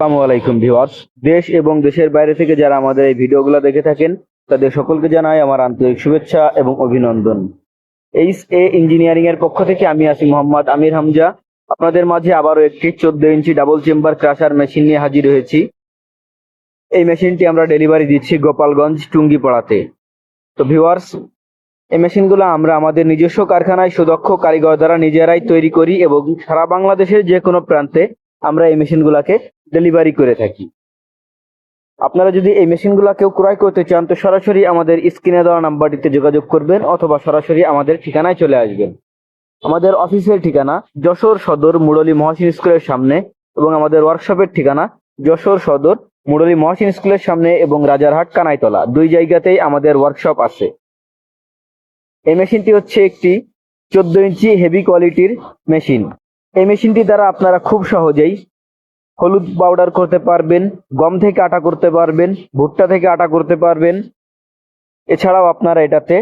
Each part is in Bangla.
আসসালামু আলাইকুম ভিউয়ার্স। দেশ এবং দেশের বাইরে থেকে যারা আমাদের এই ভিডিওগুলো দেখে থাকেন তাদের সকলকে জানাই আমার আন্তরিক শুভেচ্ছা এবং অভিনন্দন। এইচ এ ইঞ্জিনিয়ারিং এর পক্ষ থেকে আমি আছি মোহাম্মদ আমির হামজা। আপনাদের মাঝে আবারও একটি 14 ইঞ্চি ডাবল চেম্বার ক্রাশার মেশিন নিয়ে হাজির হয়েছি। এই মেশিনটি আমরা ডেলিভারি দিচ্ছি গোপালগঞ্জ টুঙ্গিপাড়াতে। তো ভিউয়ার্স, এই মেশিনগুলো আমরা আমাদের নিজস্ব কারখানায় সুদক্ষ কারিগর দ্বারা নিজেরাই তৈরি করি এবং সারা বাংলাদেশের যে কোনো প্রান্তে আমরা এই মেশিনগুলোকে ডেলিভারি করে থাকি। আপনারা যদি এই মেশিনগুলো কেউ ক্রয় করতে চান তো সরাসরি আমাদের স্ক্রিনে দেওয়া নাম্বারটিতে যোগাযোগ করবেন অথবা সরাসরি আমাদের ঠিকানায় চলে আসবেন। আমাদের অফিসের ঠিকানা যশোর সদর মুরলী মহসিন স্কুলের সামনে এবং আমাদের ওয়ার্কশপের ঠিকানা যশোর সদর মুরলী মহসিন স্কুলের সামনে এবং রাজারহাট কানাইতলা, দুই জায়গাতেই আমাদের ওয়ার্কশপ আছে। এই মেশিনটি হচ্ছে একটি 14 ইঞ্চি হেভি কোয়ালিটির মেশিন। এই মেশিনটি দ্বারা আপনারা খুব সহজেই হলুদ পাউডার করতে পারবেন, গম থেকে আটা করতে পারবেন, ভুট্টা থেকে আটা করতে পারবেন। এছাড়াও আপনারা এটাতে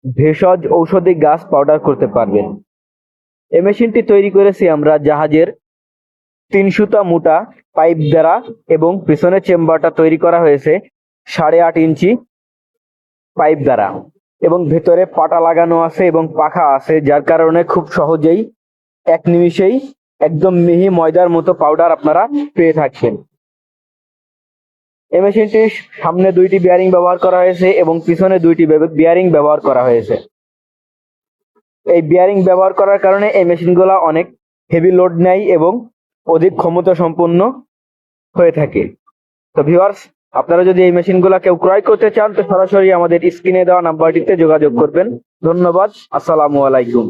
ভেষজ ঔষধি গাছ পাউডার করতে পারবেন। এই মেশিনটি তৈরি করেছি আমরা জাহাজের 3 সুতা মোটা পাইপ দ্বারা এবং পিছনের চেম্বারটা তৈরি করা হয়েছে 8.5 ইঞ্চি পাইপ দ্বারা এবং ভেতরে পাটা লাগানো আছে এবং পাখা আছে, যার কারণে খুব সহজেই এক নিমিষেই একদম মিহি ময়দার মতো পাউডার আপনারা পেয়ে থাকবেন। এই মেশিনটির সামনে 2টি বিয়ারিং ব্যবহার করা হয়েছে এবং পিছনে 2টি বিয়ারিং ব্যবহার করা হয়েছে। এই বিয়ারিং ব্যবহার করার কারণে এই মেশিনগুলো অনেক হেভি লোড নেয় এবং অধিক ক্ষমতা সম্পন্ন হয়ে থাকে। তো ভিউয়ার্স, আপনারা যদি এই মেশিনগুলো কেউ ক্রয় করতে চান তো সরাসরি আমাদের স্ক্রিনে দেওয়া নাম্বারটিতে যোগাযোগ করবেন। ধন্যবাদ। আসসালামু আলাইকুম।